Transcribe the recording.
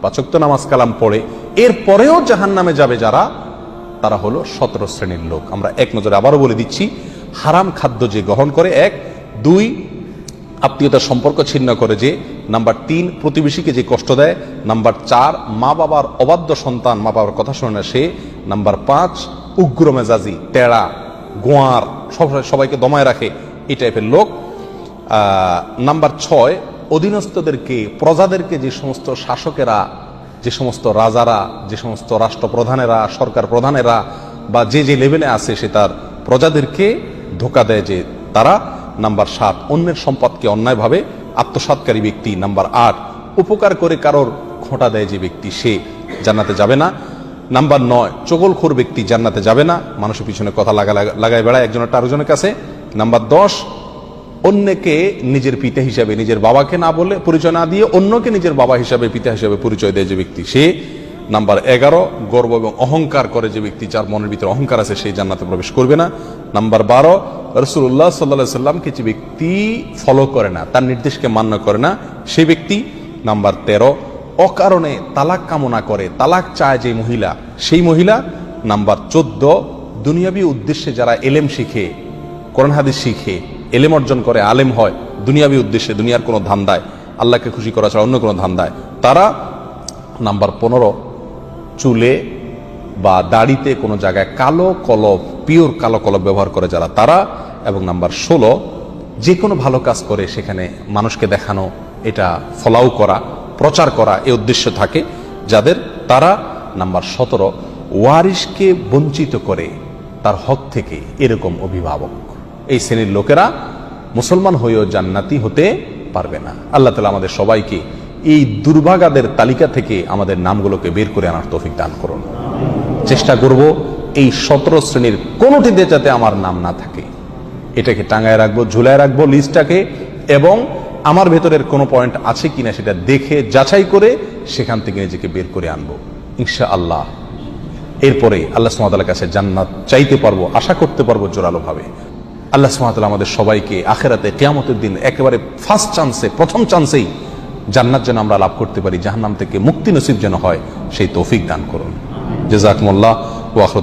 5 ওয়াক্ত নামাজ কালাম পড়ে, এরপরেও জাহান্নামে যাবে যারা, তারা হলো 17 শ্রেণীর লোক। আমরা এক নজরে আবারও বলে দিচ্ছি, হারাম খাদ্য যে গ্রহণ করে, 1, 2 আত্মীয়তার সম্পর্ক ছিন্ন করে যে, নাম্বার 3 প্রতিবেশীকে যে কষ্ট দেয়, নাম্বার 4 মা বাবার অবাধ্য সন্তান, মা বাবার কথা শোনে না সে, নাম্বার 5 উগ্র মেজাজি, তেড়া, গোয়ার, সবাইকে দমায় রাখে, এই টাইপের লোক। নাম্বার 6 অধীনস্থদেরকে, প্রজাদেরকে, যে সমস্ত শাসকেরা, যে সমস্ত রাজারা, যে সমস্ত রাষ্ট্রপ্রধানেরা, সরকার প্রধানেরা বা যে যে লেভেলে আছে সে তার প্রজাদেরকে ধোঁকা দেয় যে তারা। নাম্বার 7 অন্যের সম্পদকে অন্যায়ভাবে আত্মসাৎকারী ব্যক্তি। নাম্বার 8 উপকার করে কারোর খোঁটা দেয় যে ব্যক্তি, সে জান্নাতে যাবে না। নাম্বার 9 চগলখোর ব্যক্তি জান্নাতে যাবে না, মানুষের পিছনে কথা লাগায় বেড়ায় একজনের আরেকজনের কাছে। নাম্বার 10 অন্যকে নিজের পিতা হিসাবে, নিজের বাবাকে না বলে, পরিচয় না দিয়ে অন্যকে নিজের বাবা হিসাবে, পিতা হিসাবে পরিচয় দেয় যে ব্যক্তি, সে। নাম্বার 11 গর্ব এবং অহংকার করে যে ব্যক্তি, যার মনের ভিতরে অহংকার আছে, সেই জান্নাতে প্রবেশ করবে না। নাম্বার 12 রাসূলুল্লাহ সাল্লাল্লাহু আলাইহি সাল্লামকে যে ব্যক্তি ফলো করে না, তার নির্দেশকে মান্য করে না, সেই ব্যক্তি। নাম্বার 13 অকারণে তালাক কামনা করে, তালাক চায় যে মহিলা, সেই মহিলা। নাম্বার 14 দুনিয়াবী উদ্দেশ্যে যারা এলেম শিখে, কোরআন হাদিস শিখে, এলেম অর্জন করে, আলেম হয় দুনিয়াবী উদ্দেশ্যে, দুনিয়ার কোনো ধান্দায়, আল্লাহকে খুশি করা ছাড়া অন্য কোনো ধান্দায়, তারা। নাম্বার 15 চুলে বা দাড়িতে কোনো জায়গায় কালো কলব, পিওর কালো কলব ব্যবহার করে যারা, তারা। এবং নাম্বার 16 যে কোনো ভালো কাজ করে সেখানে মানুষকে দেখানো, এটা ফলাও করা, প্রচার করা, এই উদ্দেশ্য থাকে যাদের, তারা। নাম্বার 17 ওয়ারিশকে বঞ্চিত করে তার হক থেকে, এরকম অভিভাবক। এই শ্রেণীর লোকেরা মুসলমান হয়েও জান্নাতি হতে পারবে না। আল্লাহ তাআলা আমাদের সবাইকে এই দুর্ভাগাদের তালিকা থেকে আমাদের নামগুলোকে বের করে আনার তৌফিক দান করুন। চেষ্টা করব এই 17 শ্রেণীর কোনোটিতে যাতে আমার নাম না থাকে, এটাকে টাঙায় রাখবো, ঝুলায় রাখবো লিস্টটাকে, এবং আমার ভেতরের কোনো পয়েন্ট আছে কিনা সেটা দেখে যাচাই করে সেখান থেকে নিজেকে বের করে আনবো ইনশাআল্লাহ। এরপরে আল্লাহ সুবহানাহু ওয়া তাআলার কাছে জান্নাত চাইতে পারবো, আশা করতে পারবো জোরালোভাবে। আল্লাহ সুবহানাহু ওয়া তাআলা আমাদের সবাইকে আখিরাতে কিয়ামতের দিন একেবারে ফার্স্ট চান্সে, প্রথম চান্সেই জান্নাত যেন আমরা লাভ করতে পারি, জাহান্নাম থেকে মুক্তি নসিব যেন হয়, সেই তৌফিক দান করুন। জাযাকুমুল্লাহ ওয়া আখিরু